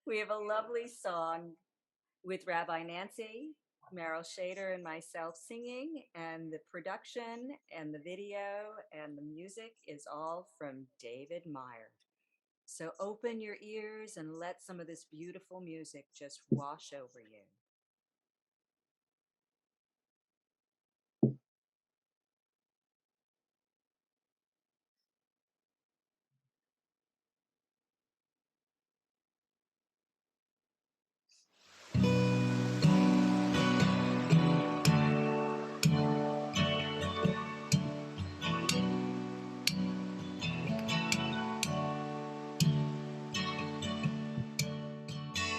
We have a lovely song with Rabbi Nancy, Meryl Shader, and myself singing, and the production and the video and the music is all from David Meyer. So open your ears and let some of this beautiful music just wash over you.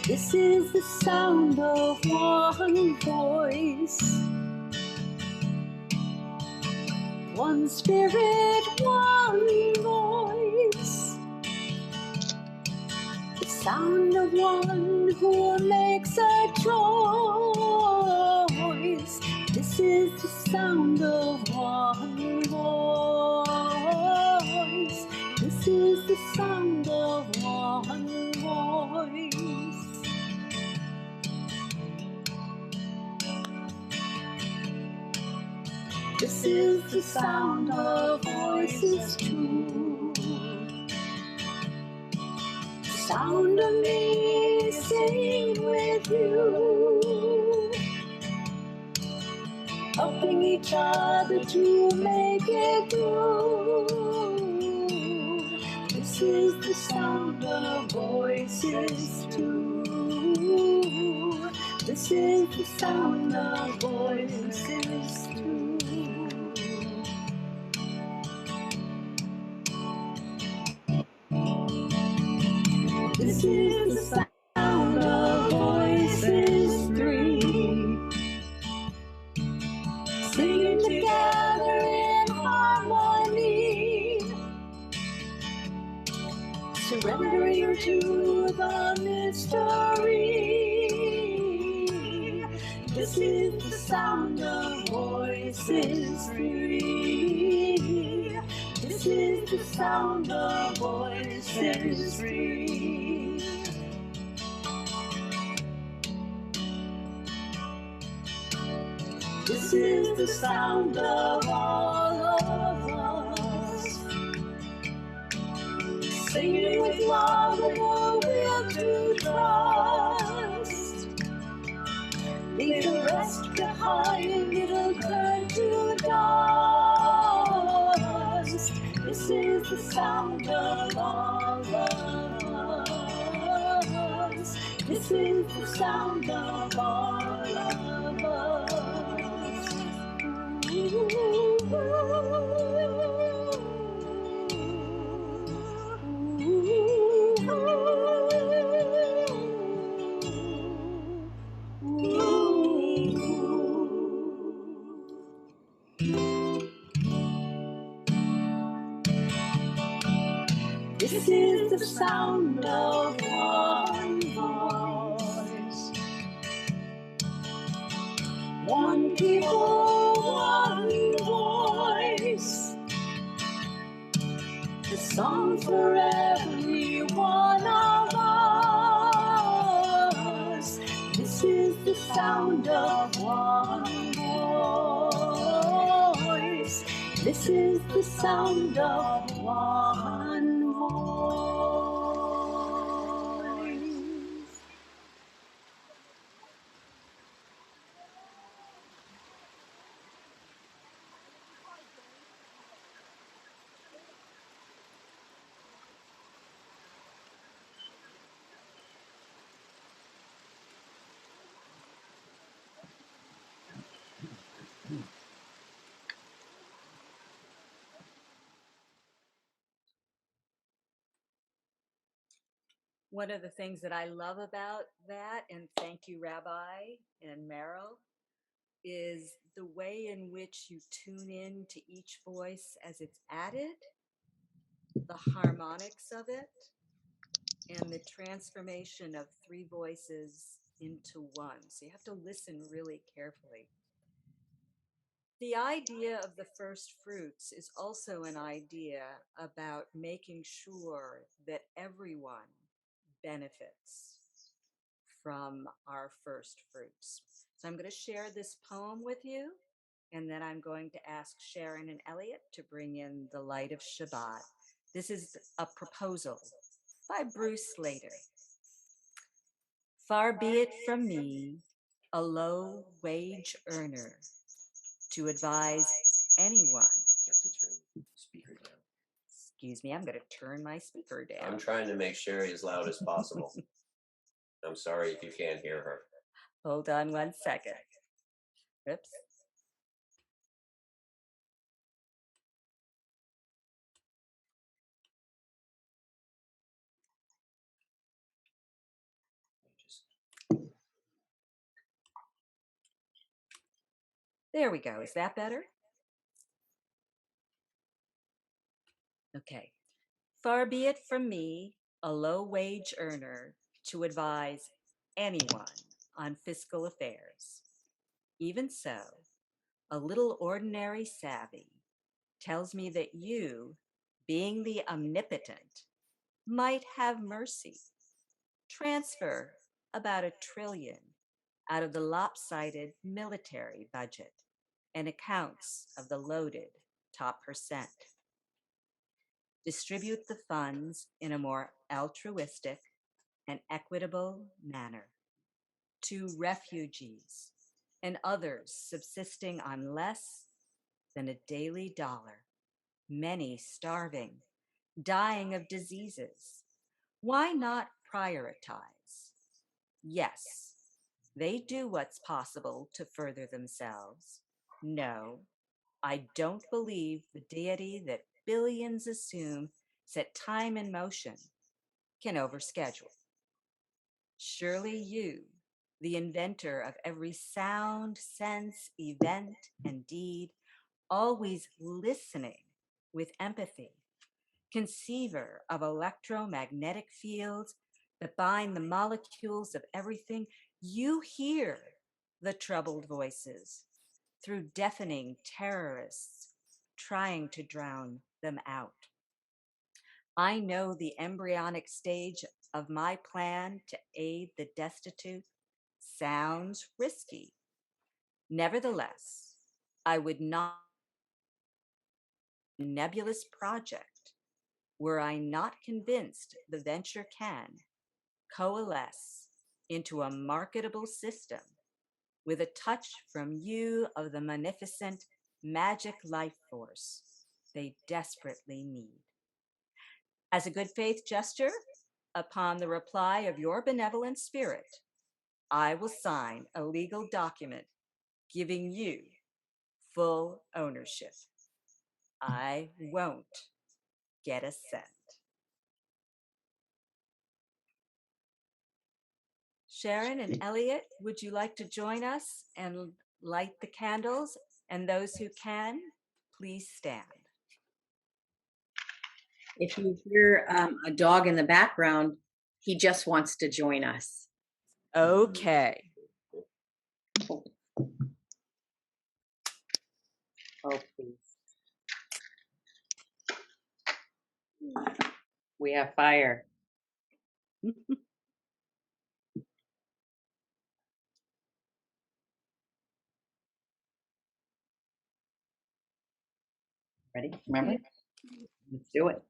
This is the sound of one voice, one spirit, one voice. The sound of one who makes a choice. This is the sound of one voice. This is the sound of one voice. This is the sound of voices true. The sound of me singing with you, helping each other to make it through. This is the sound of voices true. This is the sound of voices true. This is the sound of voices three, singing together in harmony, surrendering to the mystery. This is the sound of voices three. This is the sound of voices three. This is the sound of all of us, singing with love and a will to trust. Leave the rest behind, it'll turn to dust. This is the sound of all of us. This is the sound of all of us. This is the sound of one voice, one people, one voice. The song for every one of us. This is the sound of one voice. This is the sound of one voice. One of the things that I love about that, and thank you, Rabbi and Meryl, is the way in which you tune in to each voice as it's added, the harmonics of it, and the transformation of three voices into one. So you have to listen really carefully. The idea of the first fruits is also an idea about making sure that everyone benefits from our first fruits. So I'm going to share this poem with you, and then I'm going to ask Sharon and Elliot to bring in the light of Shabbat. This is a proposal by Bruce Slater. Far be it from me, a low wage earner, to advise anyone. You have to turn the speaker down. Excuse me, I'm going to turn my speaker down. I'm trying to make Sherry as loud as possible. I'm sorry if you can't hear her. Hold on one second. Oops. There we go. Is that better? Okay. Far be it from me, a low wage earner, to advise anyone on fiscal affairs. Even so, a little ordinary savvy tells me that you, being the omnipotent, might have mercy. Transfer about $1 trillion out of the lopsided military budget and accounts of the loaded top percent. Distribute the funds in a more altruistic and equitable manner to refugees and others subsisting on less than a daily dollar, many starving, dying of diseases. Why not prioritize? Yes, they do what's possible to further themselves. No, I don't believe the deity that billions assume set time in motion can overschedule. Surely you, the inventor of every sound, sense, event, and deed, always listening with empathy, conceiver of electromagnetic fields that bind the molecules of everything, you hear the troubled voices through deafening terrorists trying to drown them out. I know the embryonic stage of my plan to aid the destitute sounds risky. Nevertheless, I would not a nebulous project were I not convinced the venture can coalesce into a marketable system with a touch from you of the magnificent magic life force they desperately need. As a good faith gesture, upon the reply of your benevolent spirit, I will sign a legal document giving you full ownership. I won't get a cent. Sharon and Elliot, would you like to join us and light the candles? And those who can, please stand. If you hear a dog in the background, he just wants to join us. Okay. Oh, please. We have fire. Ready? Remember? Let's do it.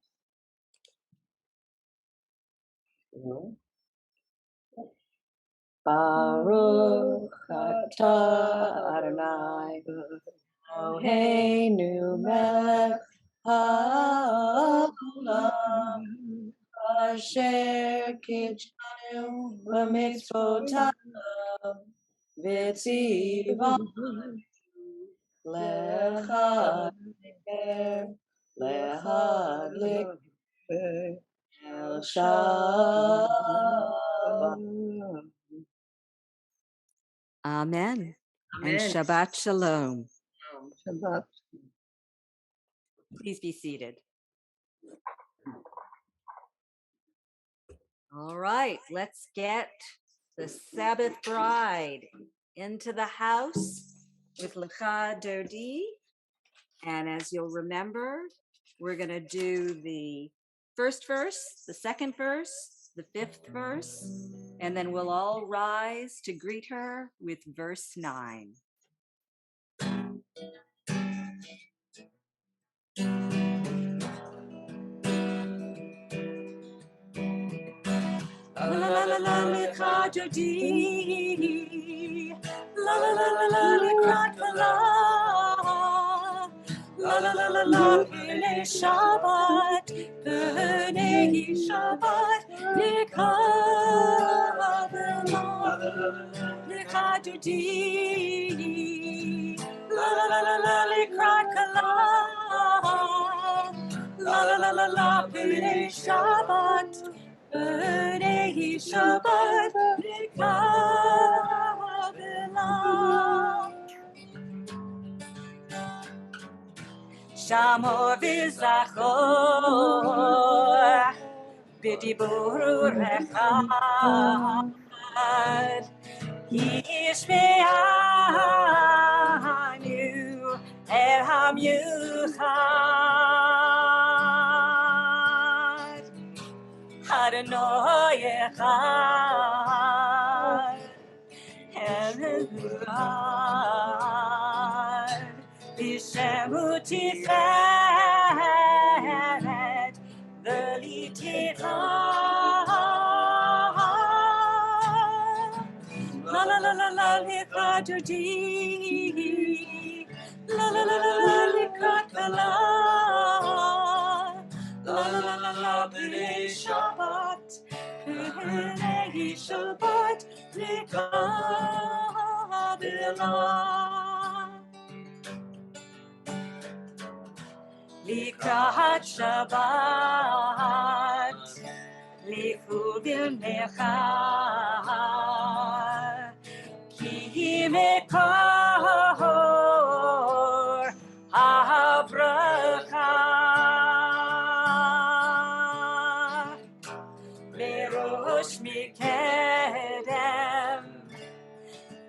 Baruch atah Adonai Eloheinu melech haolam asher kitshanu b'mitzvotav v'tzivanu lehadlik el Shabbat. Amen. And Amen. Shabbat Shalom. Shabbat. Please be seated. All right, let's get the Sabbath bride into the house with Lecha Dodi. And as you'll remember, we're going to do the first verse, the second verse, the 5th verse, and then we'll all rise to greet her with verse 9. La la la la la lecha dodi, la la la la la lekrat kala, la la la la la pele Shabbat, b'nei Shabbat lekabela, lecha dodi, la la la la la lekrat kala, la la la la la pele Shabbat. B'nei Shabbat lekabela. Shamor v'zachor b'dibur echad yishme'anu el hamyuchad Adonai echad Elad B'shemu tiferet v'litechad La la la la la lekrat dodi La la la la la lekrat kala La la la la la b'nei Shabbat b'nei Shabbat lekabela Likrat Shabbat Lichu v'necha Ki mekor habracha Merosh mikedem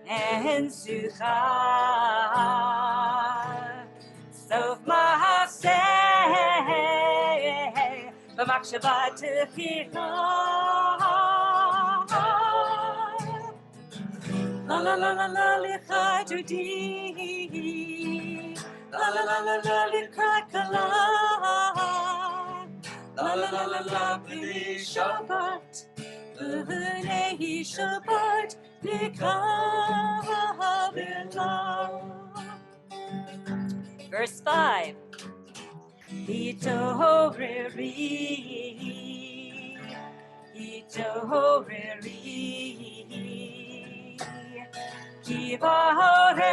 en sucha Sof ma'aseh b'machshava teficha La la la la la lecha dodi La la la la la lekrat kala La la la la la b'nei Shabbat b'nei Shabbat lekabela. Verse 5 Hitoreri Ki v'orech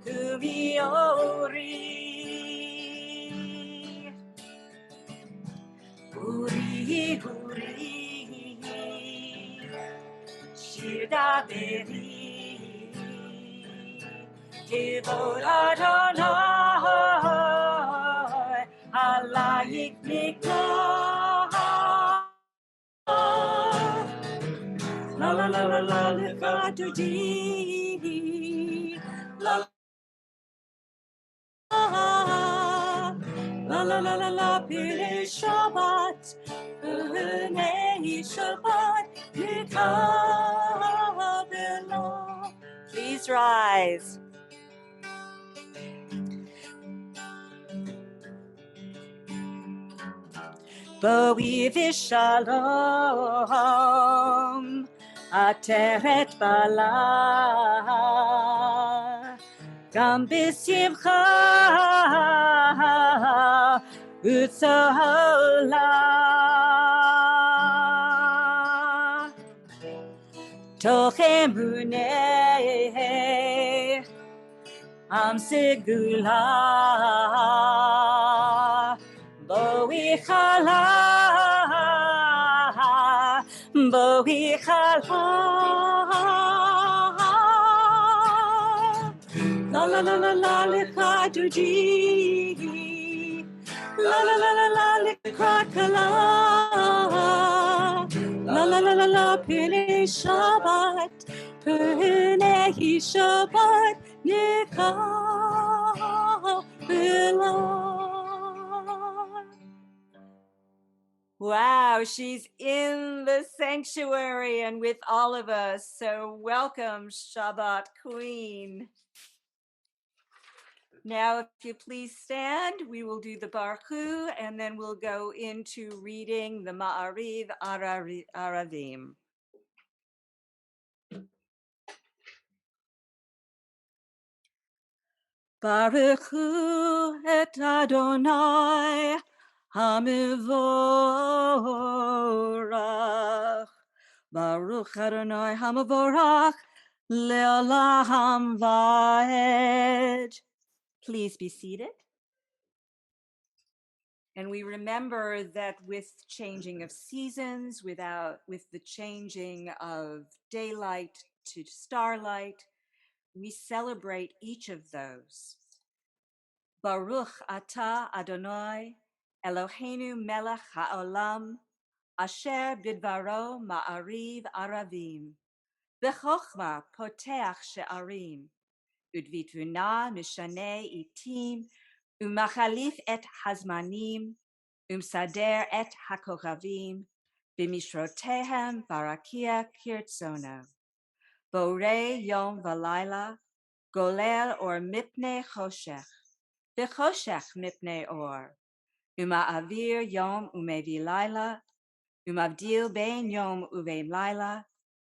u'miori Uri shir daveri Kivod Adonai alayik nikah La la la la la lekrat dodi La la la la la la b'nei Shabbat b'nei Shabbat lekabela. Please rise. Boi v'shalom ateret bala Gam b'simcha u'tzola Toch emuneh am segula Boi chala La la la la la lekrat dodi La la la la la lekrat kala La la la la la b'nei Shabbat b'nei Shabbat lekabela Wow, she's in the sanctuary and with all of us. So welcome, Shabbat Queen. Now, if you please stand, we will do the Baruch, and then we'll go into reading the Ma'ariv Aravim. Baruch Hu et Adonai Hamivorach. Baruch Adonai Hamivorach Le'olam Va'ed. Please be seated. And we remember that with changing of seasons, with the changing of daylight to starlight, we celebrate each of those. Baruch atah Adonai Eloheinu melech haolam asher bidvaro ma'ariv aravim b'chochma poteach she'arim udvituna mishane itim umachalif et hazmanim umsader et hakohavim b'mishrotehem barakia kirtzono borei yom v'layla golel or mipnei choshech b'choshech mipnei or uma'avir yom umevi laila umavdil bein yom uvein laila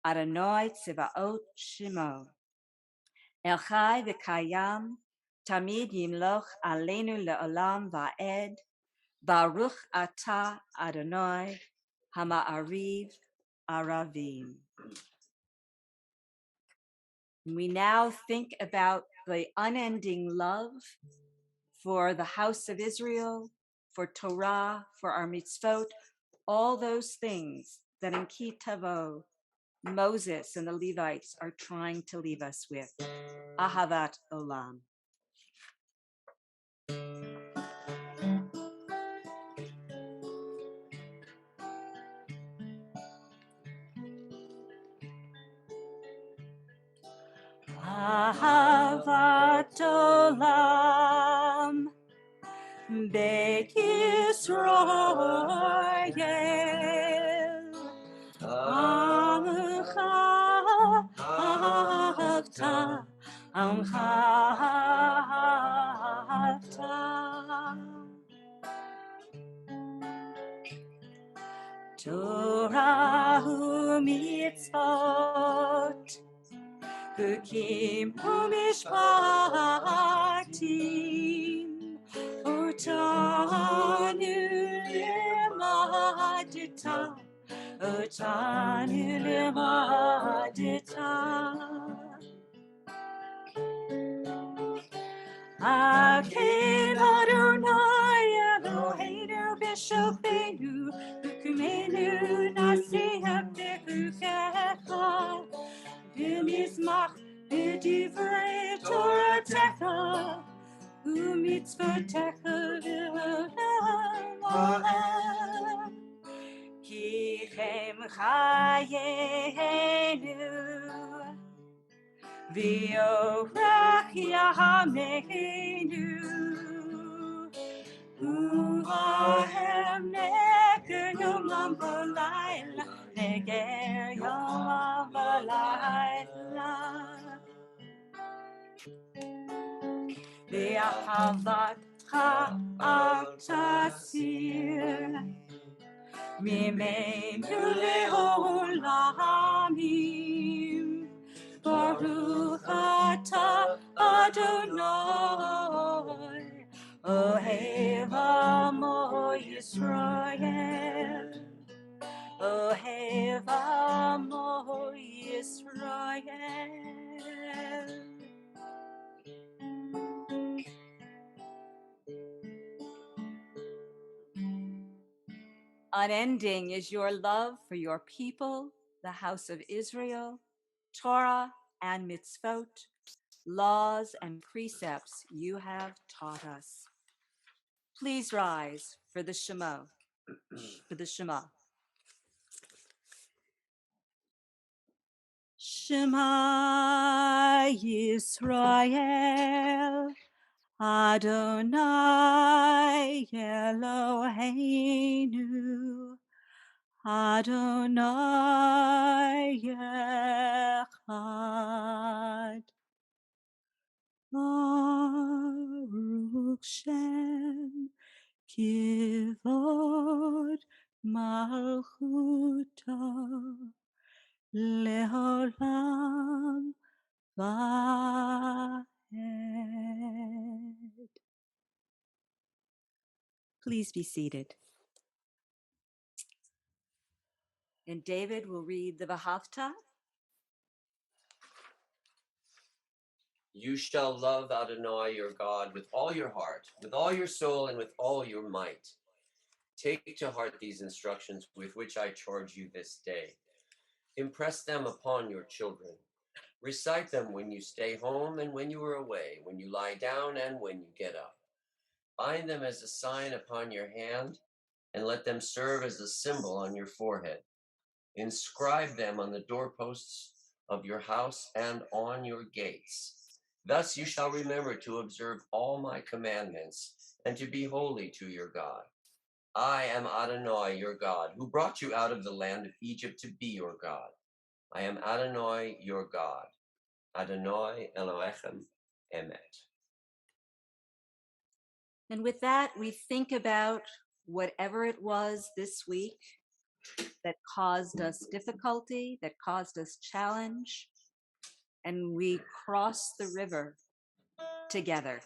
Adonai tzivaot shemo El chai v'kayam tamid yimloch aleinu le'olam va'ed Baruch atah Adonai Hama'ariv Aravim. We now think about the unending love for the house of Israel, for Torah, for our mitzvot, all those things that in Ki Tavo, Moses and the Levites are trying to leave us with. Ahavat Olam. Ahavat Olam. Beit Yisrael, Amcha Avta, Amcha Avta. Torah u'mitzvot, Hukim u'mishpatim, Otanu lemadita, Otanu lemadita. Akein Adonai Eloheinu b'shofenu, Hukumenu nasihem b'chukecha, B'mizmach b'divrei Toratecha, U'mitzvotecha v'olam. Ki chem chayenu, V'yorach yahameinu, U'ahem neger yom v'layla, Neger yom v'layla. V'ahavatcha al tasir, Mimeinu le'olamim, Baruch atah Adonai, Ohev amo Yisrael, Ohev amo Yisrael. Unending is your love for your people, the house of Israel, Torah and mitzvot, laws and precepts you have taught us. Please rise for the Shema. Shema Yisrael, Adonai Eloheinu, Adonai Echad. Baruch Shem Kivod Malchuta Leolam Vahed. Please be seated. And David will read the Vahavta. You shall love Adonai your God with all your heart, with all your soul, and with all your might. Take to heart these instructions with which I charge you this day. Impress them upon your children. Recite them when you stay home and when you are away, when you lie down and when you get up. Bind them as a sign upon your hand, and let them serve as a symbol on your forehead. Inscribe them on the doorposts of your house and on your gates. Thus you shall remember to observe all my commandments and to be holy to your God. I am Adonai, your God, who brought you out of the land of Egypt to be your God. I am Adonai, your God. Adonai Elohechem Emet. And with that, we think about whatever it was this week that caused us difficulty, that caused us challenge, and we cross the river together,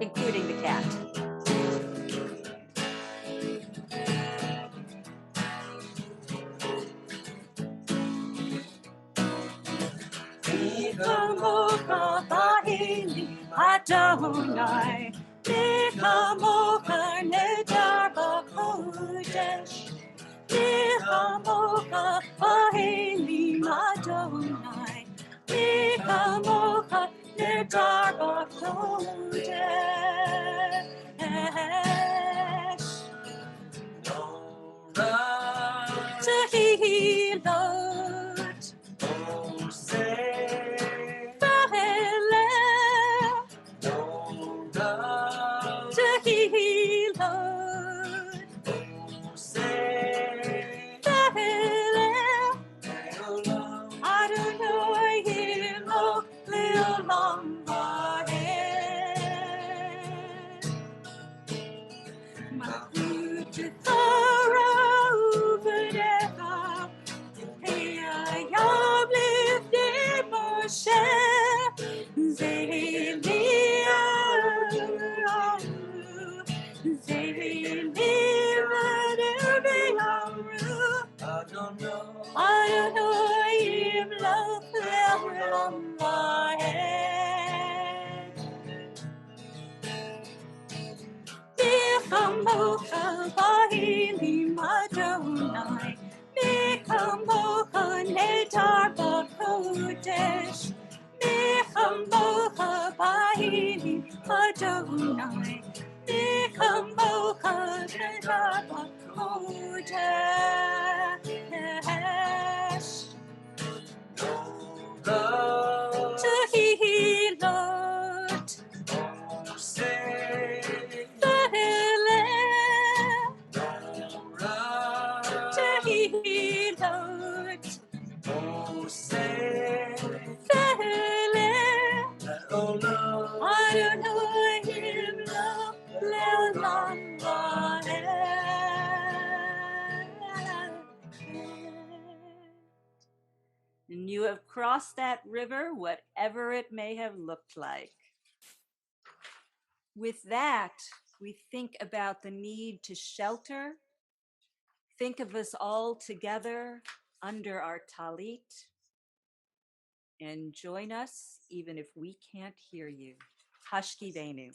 including the cat. Adonai, Nechamocha nedar b'kodesh, Nechamocha b'elim Adonai, Nechamocha nedar b'kodesh. Tehilot, Adonai, Nechamocha nedar b'kodesh, Nechamocha b'elim Adonai, Nechamocha nedar b'kodesh. Tehilot, Tehilot, and you have crossed that river, whatever it may have looked like. With that, we think about the need to shelter. Think of us all together under our talit, and join us even if we can't hear you. Hashkivenu.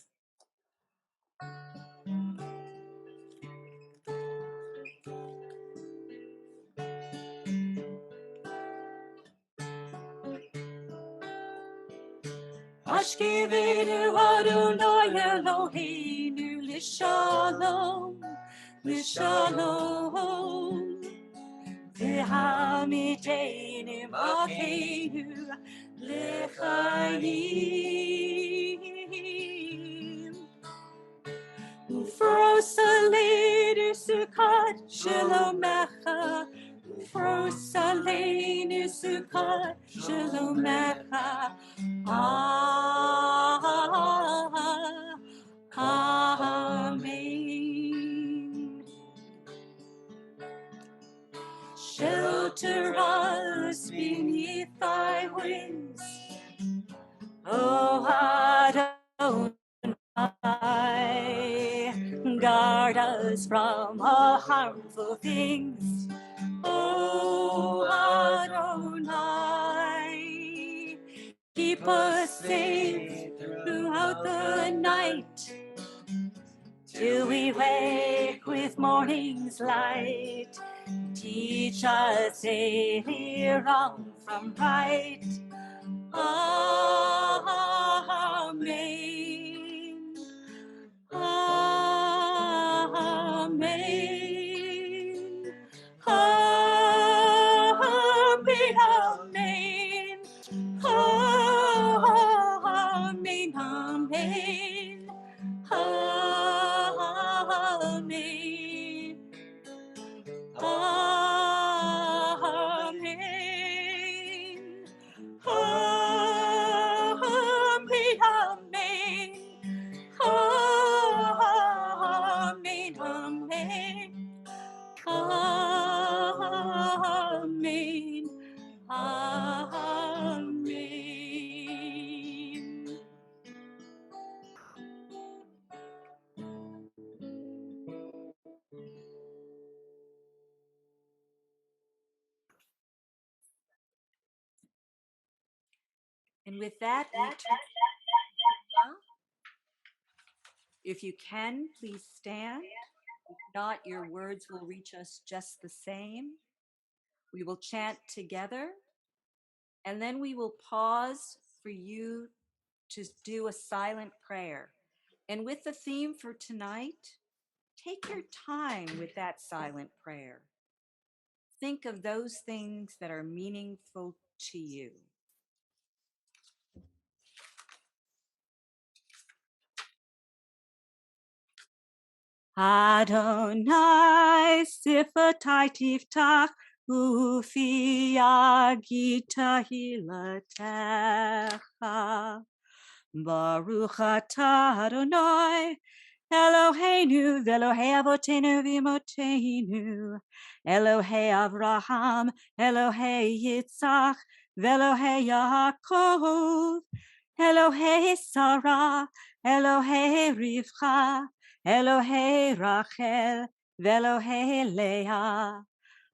Hashkivenu Adonai Eloheinu l'shalom, l'shalom. V'hamidenu Malkeinu l'chaim. Ufrosalidus Shalomecha, Rosalenu Sukkot, Shalomecha. Amen. Shelter us beneath thy wings, O Adonai. Guard us from all harmful things, O Adonai. Keep us safe throughout the night, till we wake with morning's light. Teach us daily wrong from right. Amen. Amen. Amen. Amen. Amen. Amen. Amen. Amen. Amen. Amen. Amen. Amen. Amen. Amen. And with that, we turn. If you can, please stand. If not, your words will reach us just the same. We will chant together, and then we will pause for you to do a silent prayer. And with the theme for tonight, take your time with that silent prayer. Think of those things that are meaningful to you. Adonai sifatai tiftach ufi agita hilatecha. Baruch atah Adonai Eloheinu ve'Elohei avotenu v'imotenu, Elohei Avraham, Elohei Yitzchak, ve'Elohei Yaakov, Elohei Sarah, Elohei Rivka, Elohei Rachel, ve'Elohei Leah.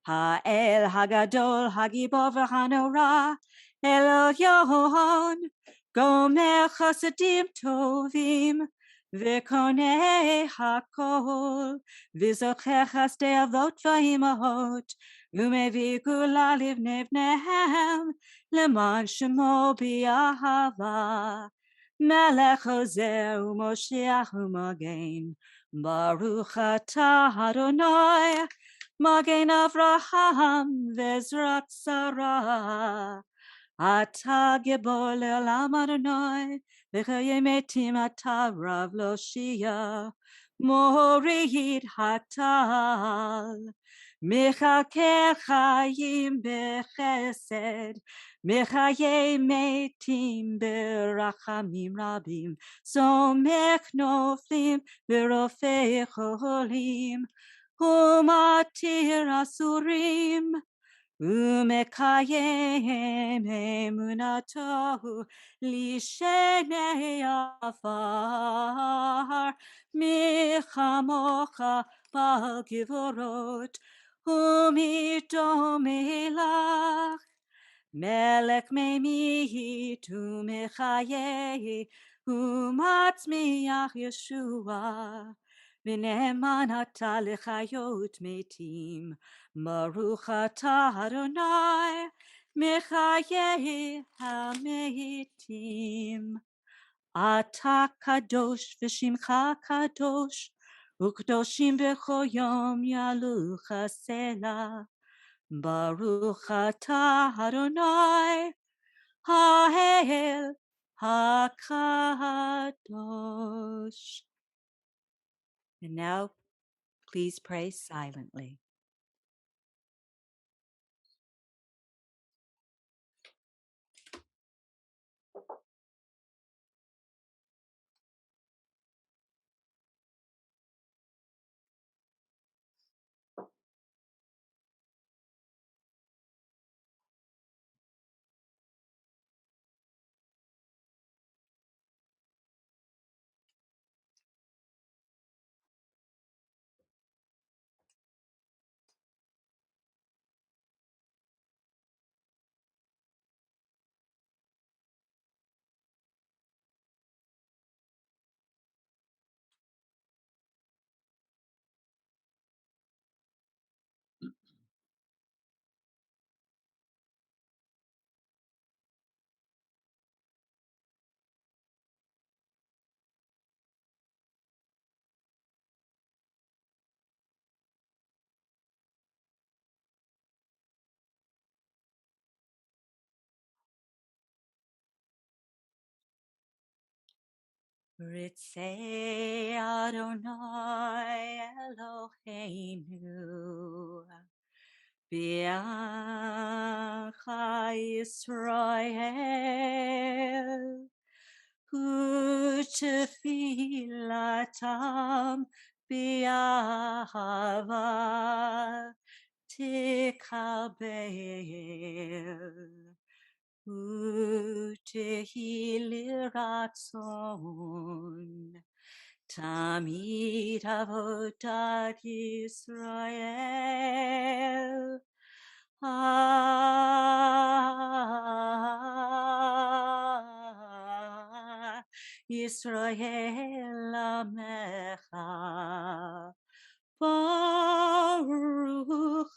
Ha'el Hagadol Hagibor v'Hanora, Elyon, Gomer Chasadim Tovim, V'konei hakol, v'zocher chasdei avot v'imahot, u'mevii gula livnei bneihem, leman shemo b'ahava. Melech ozer u'moshiach u'magen, Baruch atah Adonai, Magen Avraham v'ezrat Sarah. Ata gibor le'olam Adonai, v'chayei metim ata rav lo shia, morid hatal. Mechalkeh chayim bechesed, mechayei metim berachamim rabim, somech noflim v'rofei cholim, umatir asurim. Umekayem emunatahu lishenei afar michamocha bal givorot umidomelach melech meimit umechayei umatzmiach Yeshua v'ne'eman ata lechayot metim. Baruch atah Adonai, mechayei hametim. Ata kadosh v'shimcha kadosh, u'kadoshim b'chol yom yalucha selah. Baruch atah Adonai, ha'el hakadosh. And now, Please pray silently. Ritzei Adonai Eloheinu B'Acha Yisrael U'tefilatam B'Ahava Tikabel U'tehi ratzon Tamid avodat Yisrael Yisrael Amecha Baruch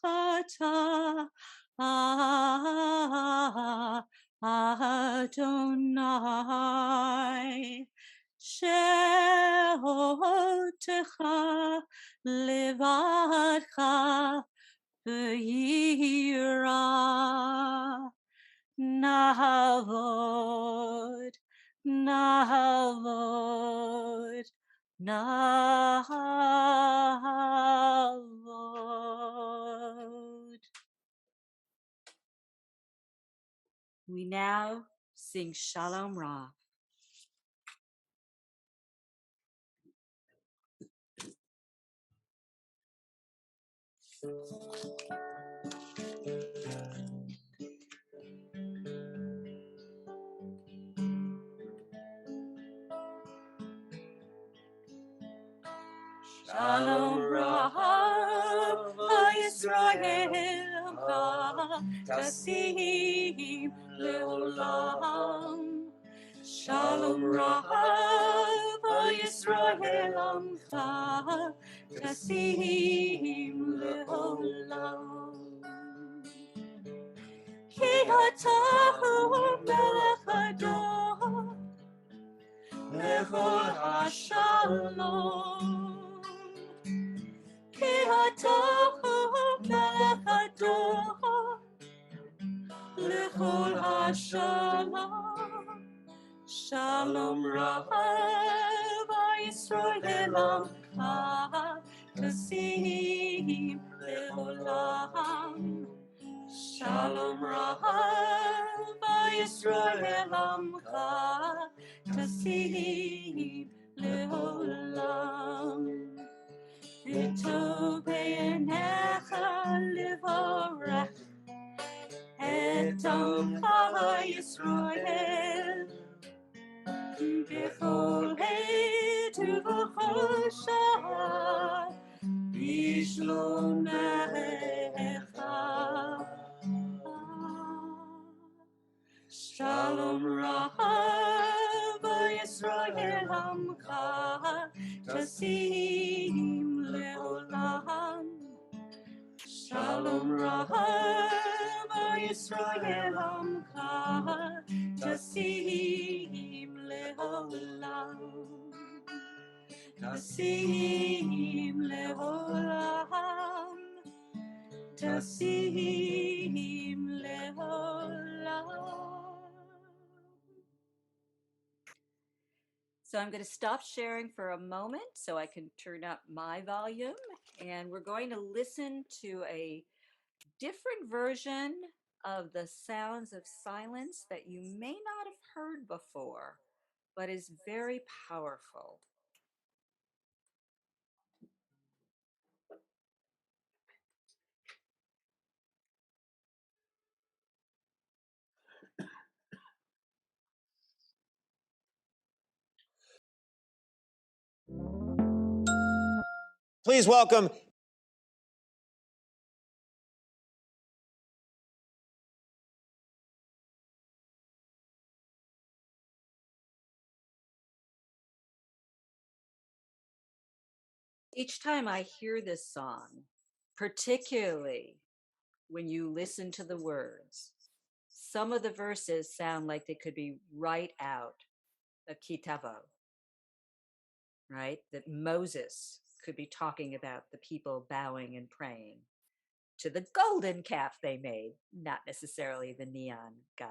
atah Adonai Shehotecha levadcha b'yirah Navod, Navod, Navod. We now sing Shalom Ra. Shalom Rav Yisrael Tasim Leolam. Shalom Rav Yisrael Tasim Leolam. Ki Atahu Melech Adon Lechol HaShalom. Ki Atahu Melech Adon Lechol HaShalom. Shalom Rav Yisrael Amcha Tasim Leolam. Shalom Rav Yisrael Amcha Tasim Leolam. V'tov b'einecha levorach et Amcha Yisrael b'chol עת ובכל שעה בשלומך. Shalom Rav Yisrael Amcha Tasim Leolam. Shalom Rav Yisrael Amcha Tasim Leolam. Tasim Leolam. Tasim Leolam. So So I'm going to stop sharing for a moment so I can turn up my volume, and we're going to listen to a different version of the sounds of silence that you may not have heard before, but is very powerful. Please welcome. Each time I hear this song, particularly when you listen to the words, some of the verses sound like they could be right out of Kitavo, right? That Moses could be talking about the people bowing and praying to the golden calf they made, not necessarily the neon god.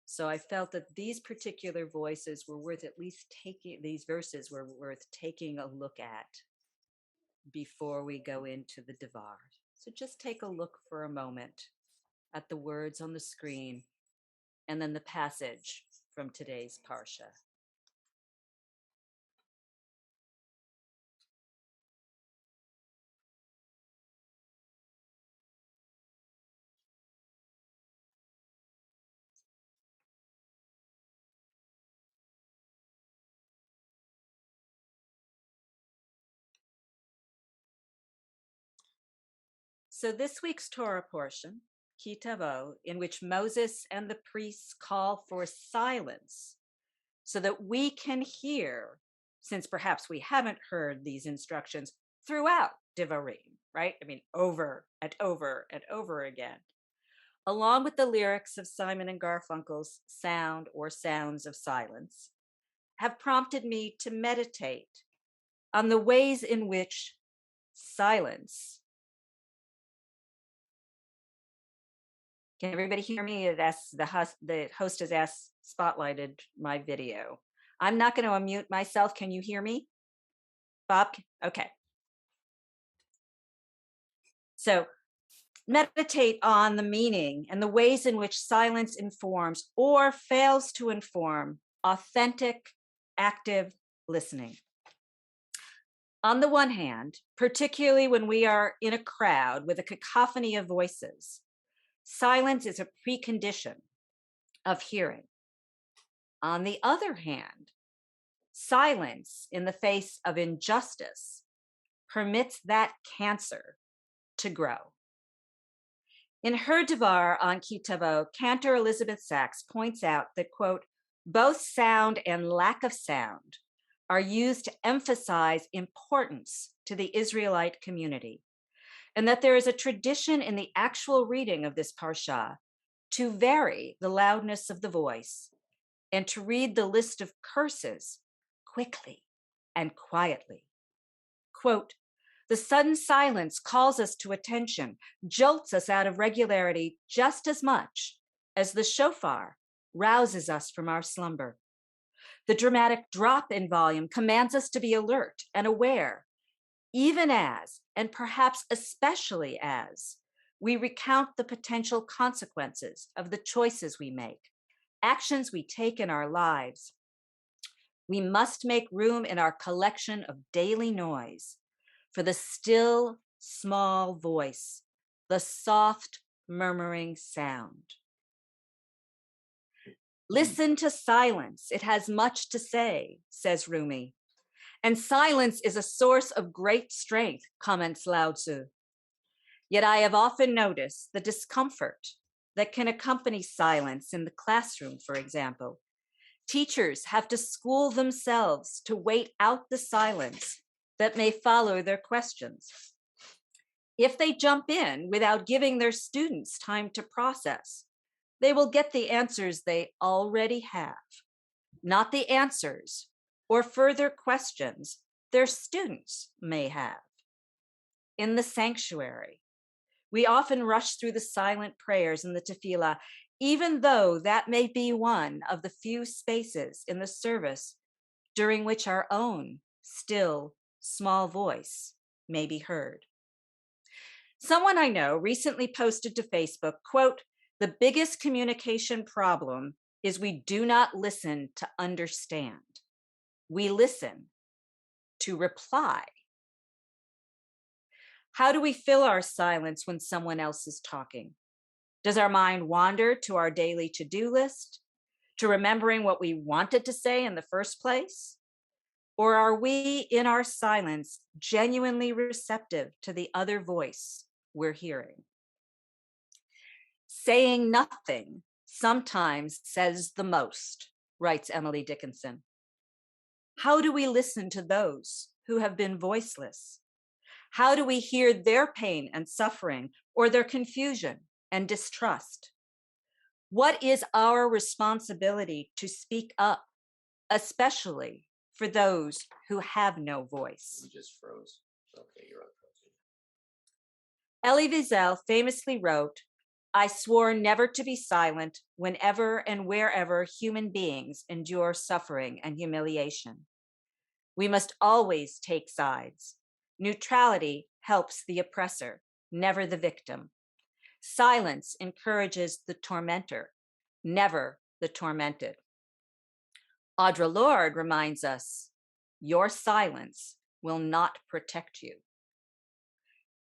So I felt that these particular voices were worth at least taking, these verses were worth taking a look at before we go into the Devar. So just take a look for a moment at the words on the screen and then the passage from today's Parsha. So this week's Torah portion, Ki Tavo, in which Moses and the priests call for silence so that we can hear, since perhaps we haven't heard these instructions throughout Devarim, right? I mean, over and over and over again, along with the lyrics of Simon and Garfunkel's Sound or Sounds of Silence, have prompted me to meditate on the ways in which silence. Can everybody hear me? The host has asked, spotlighted my video. I'm not going to unmute myself. Can you hear me? Bob? Okay. So meditate on the meaning and the ways in which silence informs or fails to inform authentic, active listening. On the one hand, particularly when we are in a crowd with a cacophony of voices, silence is a precondition of hearing. On the other hand, silence in the face of injustice permits that cancer to grow. In her Devar on Ki Tavo, Cantor Elizabeth Sachs points out that, quote, both sound and lack of sound are used to emphasize importance to the Israelite community, and that there is a tradition in the actual reading of this parsha to vary the loudness of the voice and to read the list of curses quickly and quietly. Quote, the sudden silence calls us to attention, jolts us out of regularity just as much as the shofar rouses us from our slumber. The dramatic drop in volume commands us to be alert and aware, even as, and perhaps especially as, we recount the potential consequences of the choices we make, actions we take in our lives. We must make room in our collection of daily noise for the still, small voice, the soft, murmuring sound. Listen to silence. It has much to say, says Rumi. And silence is a source of great strength, comments Lao Tzu. Yet I have often noticed the discomfort that can accompany silence in the classroom, for example. Teachers have to school themselves to wait out the silence that may follow their questions. If they jump in without giving their students time to process, they will get the answers they already have, not the answers or further questions their students may have. In the sanctuary, we often rush through the silent prayers in the tefillah, even though that may be one of the few spaces in the service during which our own still, small voice may be heard. Someone I know recently posted to Facebook, quote, "The biggest communication problem is we do not listen to understand. We listen to reply." How do we fill our silence when someone else is talking? Does our mind wander to our daily to-do list, to remembering what we wanted to say in the first place? Or are we, in our silence, genuinely receptive to the other voice we're hearing? Saying nothing sometimes says the most, writes Emily Dickinson. How do we listen to those who have been voiceless? How do we hear their pain and suffering, or their confusion and distrust? What is our responsibility to speak up, especially for those who have no voice? You just froze. Okay, you're unfrozen. Elie Wiesel famously wrote, "I swore never to be silent whenever and wherever human beings endure suffering and humiliation. We must always take sides. Neutrality helps the oppressor, never the victim. Silence encourages the tormentor, never the tormented." Audre Lorde reminds us, "Your silence will not protect you."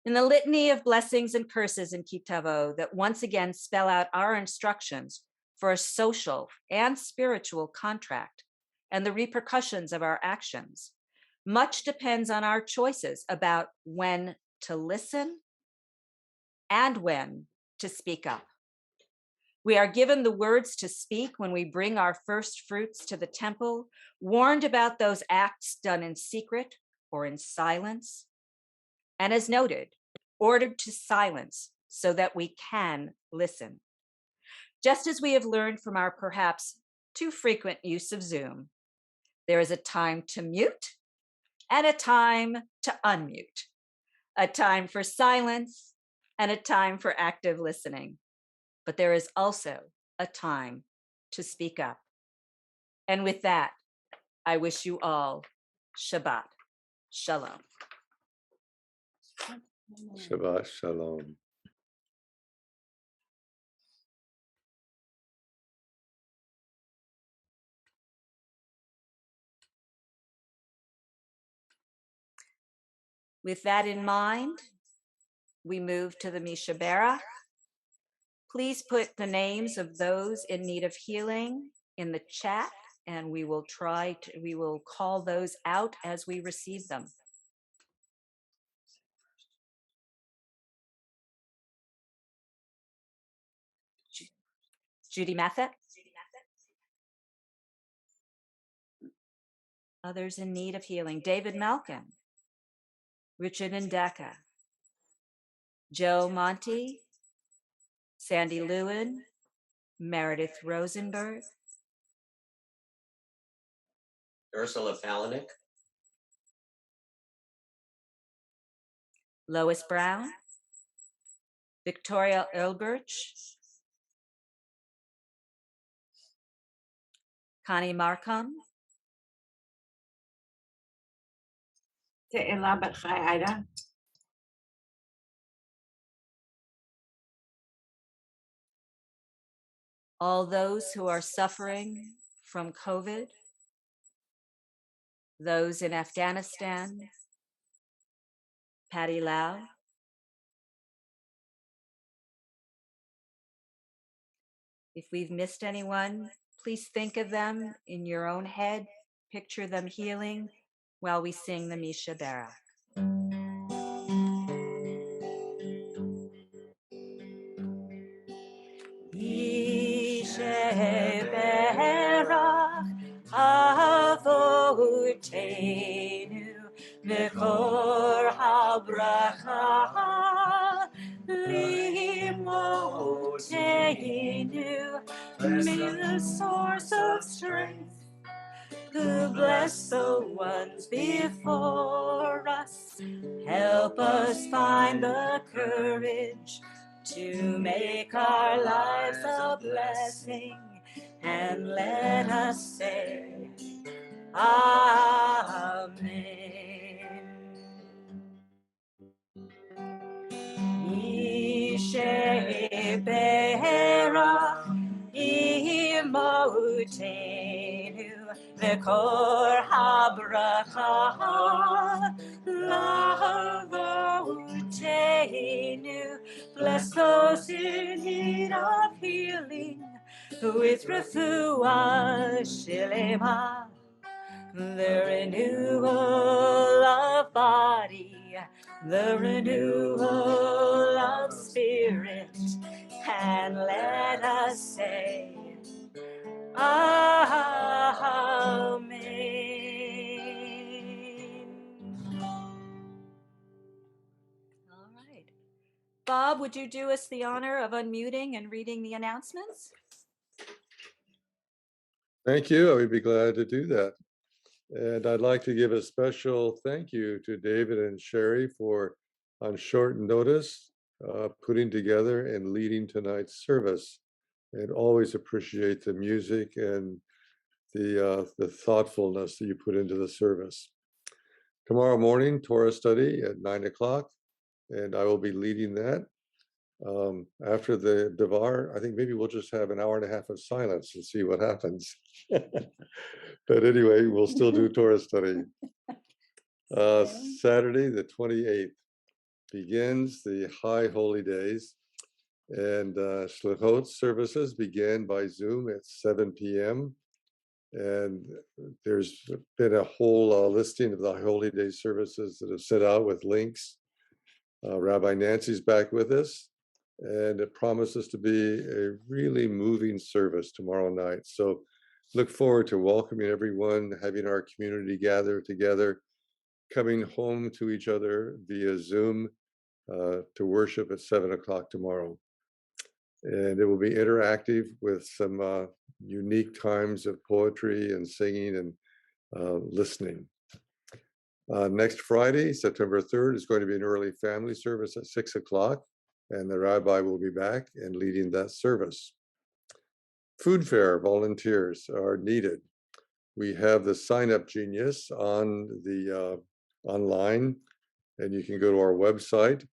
In the litany of blessings and curses in Kitavo that once again spell out our instructions for a social and spiritual contract and the repercussions of our actions, much depends on our choices about when to listen and when to speak up. We are given the words to speak when we bring our first fruits to the temple, warned about those acts done in secret or in silence, and as noted, ordered to silence so that we can listen. Just as we have learned from our perhaps too frequent use of Zoom, there is a time to mute and a time to unmute, a time for silence and a time for active listening. But there is also a time to speak up. And with that, I wish you all Shabbat Shalom. Shabbat Shalom. With that in mind, we move to the Mishabera. Please put the names of those in need of healing in the chat, and we will call those out as we receive them. Judy Mathet. Others in need of healing: David Malkin, Richard Ndaka, Joe Monty, Sandy Lewin, Meredith Rosenberg, Ursula Palanik, Lois Brown, Victoria Earlbirch, Connie Markham, Te'ela Bat Chai Ida. all those who are suffering from COVID, those in Afghanistan, Patty Lau, if we've missed anyone, please think of them in your own head, picture them healing while we sing the Misha Barak. Misha Barak Avotenu Mekor HaBracha Limotenu. May the source of strength who bless the ones before us help us find the courage to make our lives a blessing, and let us say Amen. Yishebera imotenu vekor habracha lavotenu. Bless those in need of healing with refuah shelema, the renewal of body, the renewal of spirit, and let us say, Amen. All right. Bob, would you do us the honor of unmuting and reading the announcements? Thank you. I would be glad to do that. And I'd like to give a special thank you to David and Sherry for, on short notice, putting together and leading tonight's service. And always appreciate the music and the thoughtfulness that you put into the service. Tomorrow morning, Torah study at 9 o'clock, and I will be leading that. After the Devar, I think maybe we'll just have an hour and a half of silence and see what happens. But anyway, we'll still do Torah study. Saturday, the 28th, begins the High Holy Days, and Shlichot services begin by Zoom at 7 p.m. And there's been a whole listing of the Holy Day services that have set out with links. Rabbi Nancy's back with us, and it promises to be a really moving service tomorrow night. So look forward to welcoming everyone, having our community gather together, coming home to each other via Zoom to worship at 7 o'clock tomorrow. And it will be interactive with some unique times of poetry and singing and listening. Next Friday, September 3rd, is going to be an early family service at 6 o'clock, and the rabbi will be back and leading that service. Food fair volunteers are needed. We have the sign-up genius on the online, and you can go to our website.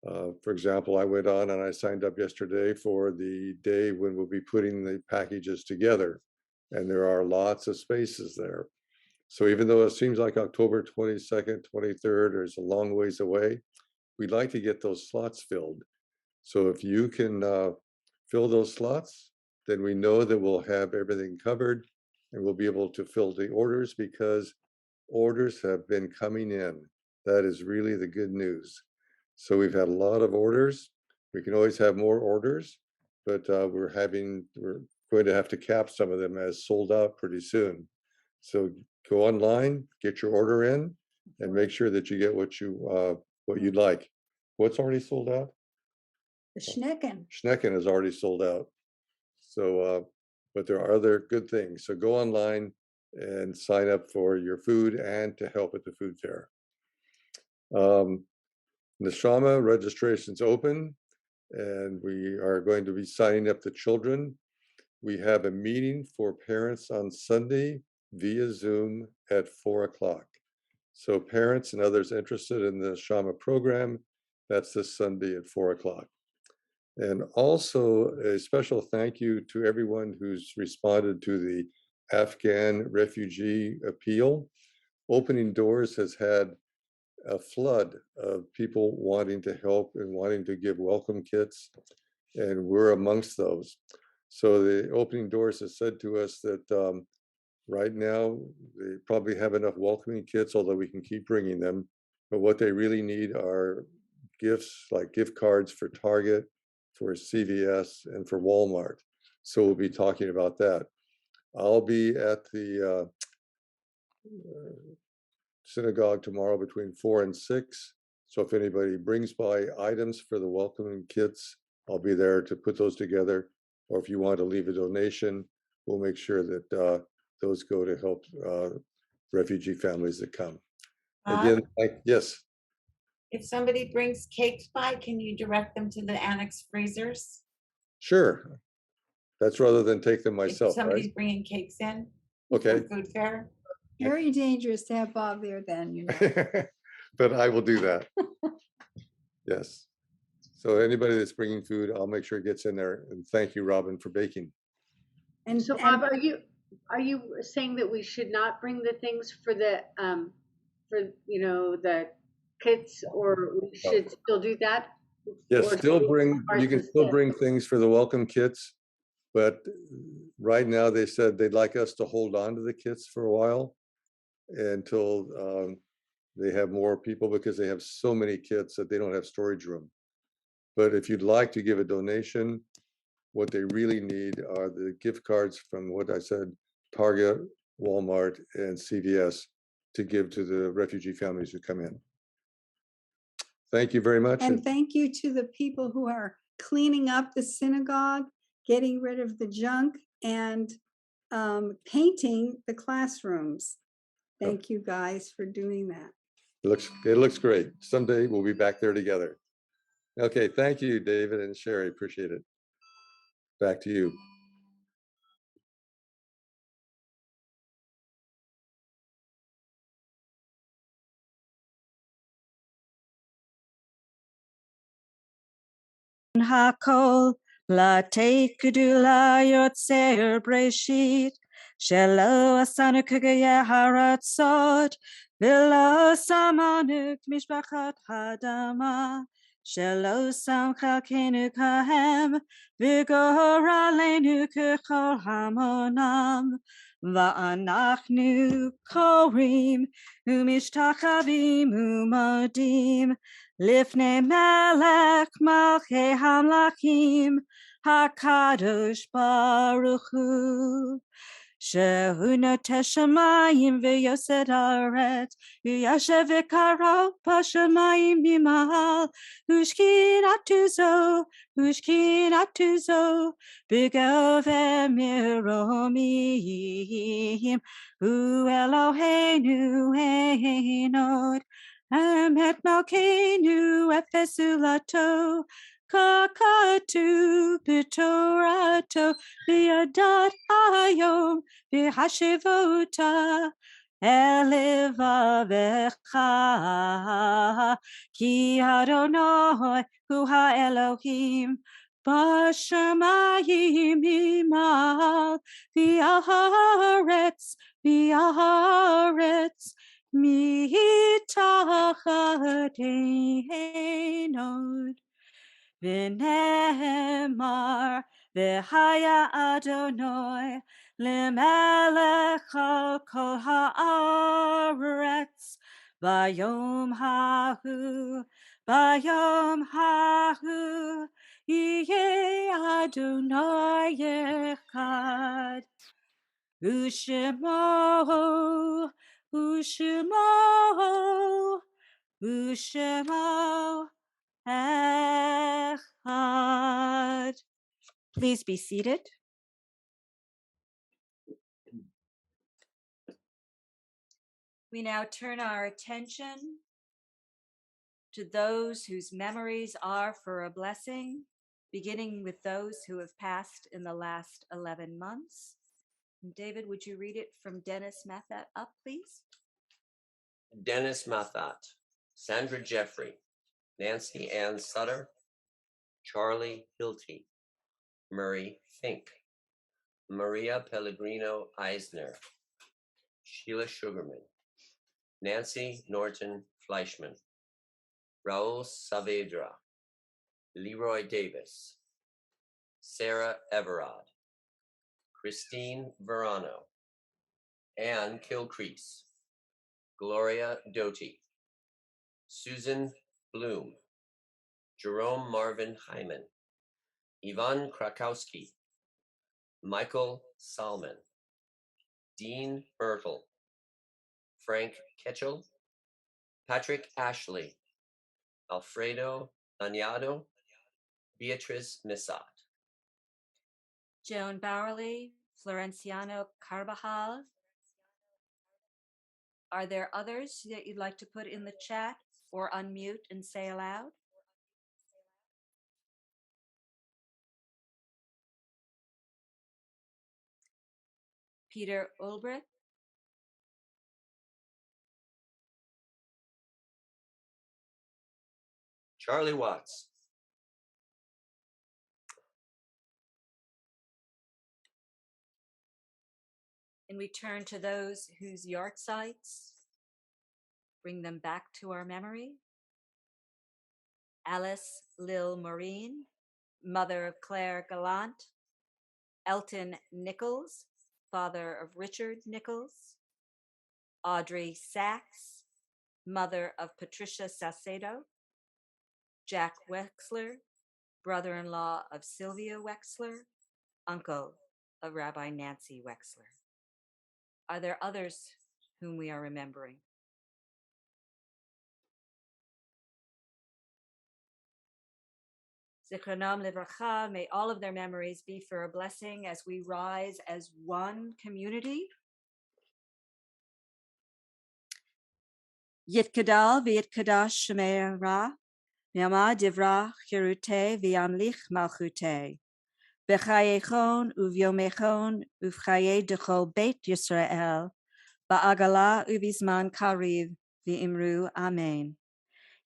For example, I went on and I signed up yesterday for the day when we'll be putting the packages together, and there are lots of spaces there. So even though it seems like October 22nd, 23rd is a long ways away, we'd like to get those slots filled. So if you can fill those slots, then we know that we'll have everything covered and we'll be able to fill the orders, because orders have been coming in. That is really the good news. So we've had a lot of orders. We can always have more orders, but we're going to have to cap some of them as sold out pretty soon. So go online, get your order in, and make sure that you get what you'd like. What's already sold out? The Schnecken. Schnecken is already sold out. So, but there are other good things. So go online and sign up for your food and to help at the food fair. Neshama registration's open, and we are going to be signing up the children. We have a meeting for parents on Sunday via Zoom at 4 o'clock. So parents and others interested in the Shama program, that's this Sunday at 4 o'clock. And also a special thank you to everyone who's responded to the Afghan refugee appeal. Opening Doors has had a flood of people wanting to help and wanting to give welcome kits, and we're amongst those. So the Opening Doors has said to us that right now they probably have enough welcoming kits, although we can keep bringing them, but what they really need are gifts like gift cards for Target, for CVS, and for Walmart. So we'll be talking about that. I'll be at the synagogue tomorrow between 4 and 6. So if anybody brings by items for the welcoming kits, I'll be there to put those together. Or if you want to leave a donation, we'll make sure that those go to help refugee families that come. Again, yes. If somebody brings cakes by, can you direct them to the annex freezers? Sure. That's rather than take them myself, if somebody's right? bringing cakes in Okay. for food fair. very dangerous to have Bob there then, you know. But I will do that. Yes. So anybody that's bringing food, I'll make sure it gets in there. And thank you, Robin, for baking. And So Bob, are you saying that we should not bring the things for the the kits, or we should still do that? Yes, Or still should we bring, ours you can still instead? bring things for the welcome kits, but right now they said they'd like us to hold on to the kits for a while until they have more people, because they have so many kits that they don't have storage room. But if you'd like to give a donation, what they really need are the gift cards from what I said, Target, Walmart, and CVS, to give to the refugee families who come in. Thank you very much. And thank you to the people who are cleaning up the synagogue, getting rid of the junk, and painting the classrooms. Thank you guys for doing that. It looks great. Someday we'll be back there together. Okay, thank you, David and Sherry. Appreciate it. Back to you. Hakol la tekudula yotzer breshit shelo asanu kagaya haratzot velo samanuk mishpachat hadama shelo sam chalkenu kahem vigoralenu kechol hamonam va'anachnu korim umishtachavim umadim Lifnei melech malchei hamlachim hakadosh baruch hu. Shehu noteh shamayim v'yosed haaretz v'yashev v'karo b'shamayim b'mahal ushkinatu zo b'goveh miromim hu Eloheinu einod Emet Malkeinu Efesulato Kakatu Bitorato Viadat Ayom Vihashivota Elivavecha Ki Adonai Hu Elohim Bashamayim Imal V'aharetz מתחת עינינו ונאמר והיה אדוני למלך על כל הארץ ביום ההוא יהיה אדוני אחד ושמו echad. Please be seated. We now turn our attention to those whose memories are for a blessing, beginning with those who have passed in the last 11 months. And David, would you read it from Dennis Mathat up, please? Dennis Mathat, Sandra Jeffrey, Nancy Ann Sutter, Charlie Hilty, Murray Fink, Maria Pellegrino Eisner, Sheila Sugarman, Nancy Norton Fleischman, Raul Saavedra, Leroy Davis, Sarah Everard, Christine Verano, Ann Kilcrease, Gloria Doty, Susan Bloom, Jerome Marvin Hyman, Ivan Krakowski, Michael Salman, Dean Bertel, Frank Ketchel, Patrick Ashley, Alfredo Añado, Beatrice Misat, Joan Bowerly, Florenciano Carbajal. Are there others that you'd like to put in the chat or unmute and say aloud? Peter Ulbrich, Charlie Watts. And we turn to those whose yahrzeits bring them back to our memory. Alice Lil Maureen, mother of Claire Gallant. Elton Nichols, father of Richard Nichols. Audrey Sachs, mother of Patricia Salcedo. Jack Wexler, brother-in-law of Sylvia Wexler, uncle of Rabbi Nancy Wexler. Are there others whom we are remembering? Zichronam Livracha, may all of their memories be for a blessing as we rise as one community. Yitkadal v'yitkadash shemei ra, Yama divra chirute v'yamlich malchute. B'chayechon uvyomechon uvchaye dechol beit Yisrael, ba'agala uvizman kariv v'imru amen.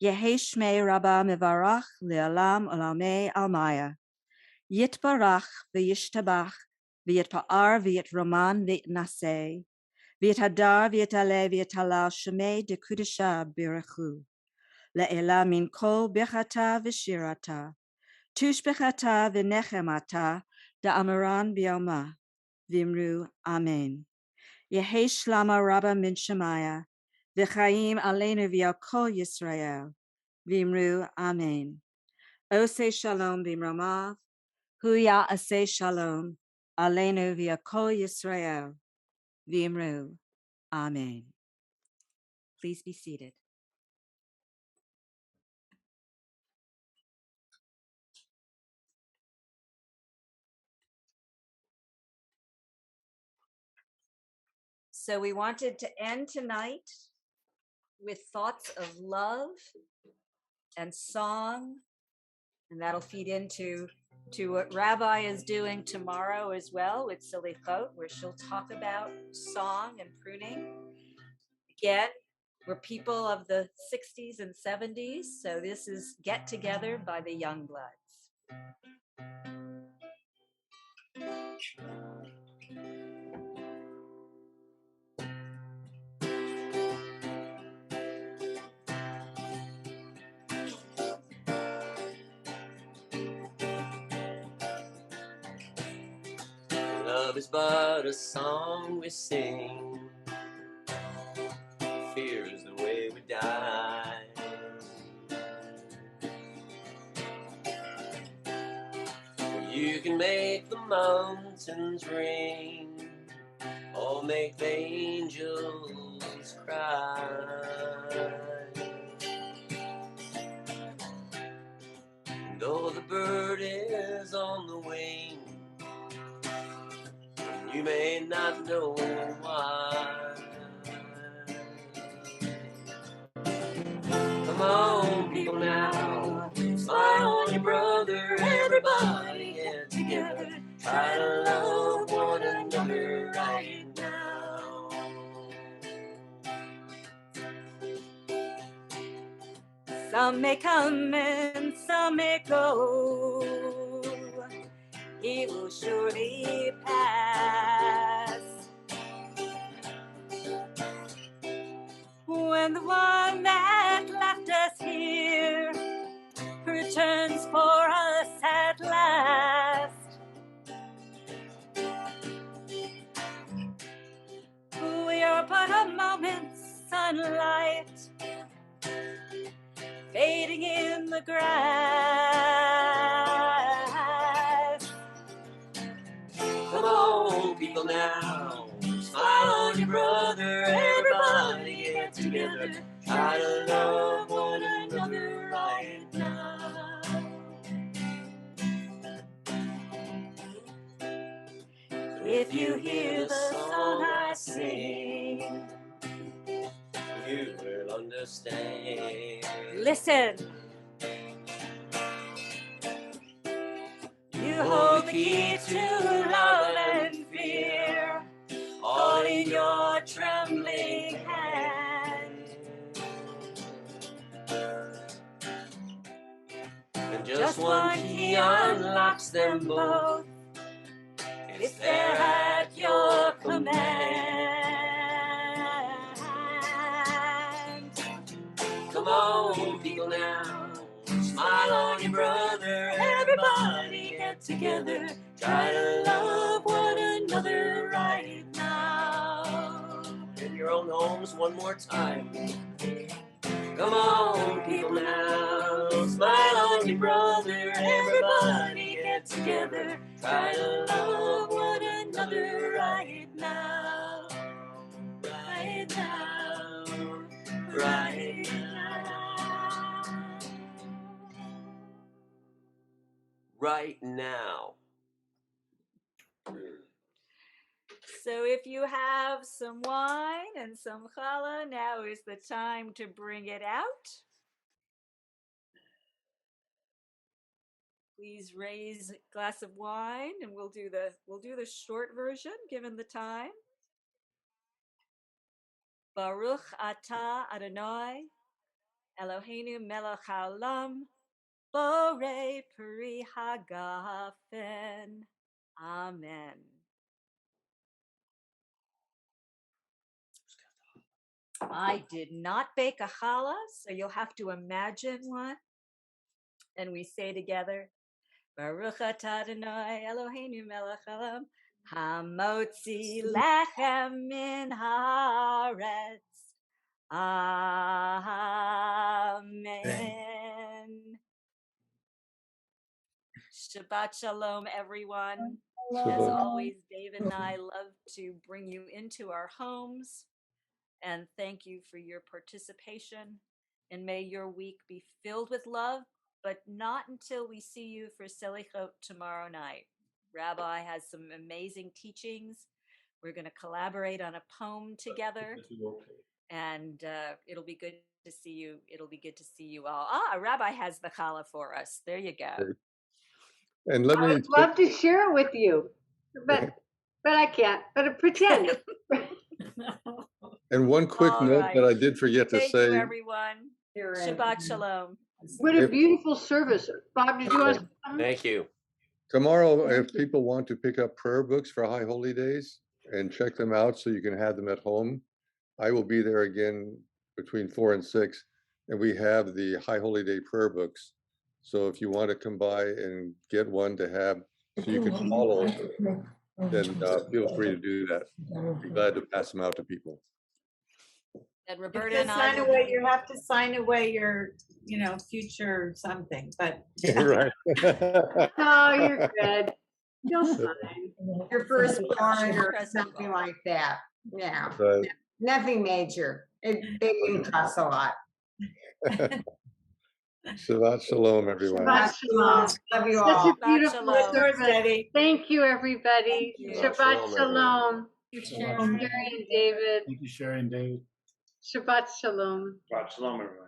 Yehi shmei rabba mevarach le'alam olamei almaya. Yitbarach v'yishtabach v'yitpa'ar v'yitroman v'yitnaseh. V'yithadar v'yitale v'yitala shemei dekudesha birachu. Le'ela min kol bechata v'shirata. Tushbechata v'nechemata da'amaran b'yoma. V'imru amen. Yehi shlama rabba min shemaya. V'chaim aleinu v'yal kol Yisrael. V'imru amen. Ose shalom b'imromav. Huya ase shalom. Aleinu v'yal kol Yisrael. V'imru amen. Please be seated. So we wanted to end tonight with thoughts of love and song, and that'll feed into what Rabbi is doing tomorrow as well with Selichot, where she'll talk about song and pruning. Again, we're people of the 60s and 70s, so this is Get Together by the Youngbloods. Love is but a song we sing. Fear is the way we die. You can make the mountains ring, or make the angels cry. And though the bird is on the wing, you may not know why. Come on, people now, smile on your brother, everybody get together. Try to love one another right now. Some may come and some may go. He will surely pass. When the one that left us here returns for us at last, we are but a moment's sunlight fading in the grass. Come on, people now, smile on your brother, everybody get together. Try to love one another right now. If you hear the song I sing, you will understand. Listen. You hold the key to love and fear, all in your trembling hand. Just one key unlocks them both. It's there at your command. Come on, people now, smile on your brother. Everybody get together. Try to love one another right now. In your own homes one more time. Come on, people now, smile on your brother. Everybody get together. Try to love one another right now. Right now. Right now. Right now. So if you have some wine and some challah, now is the time to bring it out. Please raise a glass of wine, and we'll do the short version given the time. Baruch atah Adonai Eloheinu melech haolam borei peri hagafen. Amen. I did not bake a challah, so you'll have to imagine one. And we say together, Baruch atah Adonai Eloheinu melech haolam hamotzi lechem min haaretz. Amen. Shabbat Shalom, everyone. As Shabbat. always, David and I love to bring you into our homes. And thank you for your participation. And may your week be filled with love, but not until we see you for Selichot tomorrow night. Rabbi has some amazing teachings. We're going to collaborate on a poem together. And it'll be good to see you. It'll be good to see you all. Rabbi has the challah for us. There you go. Great. And let I me would love to share it with you, but I can't. But pretend. and one quick All note that right. I did forget to Thank say. you, everyone. Shabbat Shalom. What a beautiful service. Bob, did you want to say something? Thank you. Tomorrow, if people want to pick up prayer books for High Holy Days and check them out so you can have them at home, I will be there again between 4 and 6, and we have the High Holy Day prayer books. So if you want to come by and get one to have so you can follow, then feel free to do that. I'd be glad to pass them out to people. And You Roberta have and to I sign will away. be- You have to sign away your, future something. But Right. No, you're good. You'll sign. your firstborn or Present. something like that. Yeah, Right. nothing major. It didn't cost a lot. Shabbat Shalom, everyone. Shabbat Shalom. Love you Such all. a beautiful Shalom. service. Thank you, everybody. Thank you. Shabbat Shalom, Shalom. Sherry and David. Thank you, Sherry and David. Shabbat Shalom. Shabbat Shalom, everyone.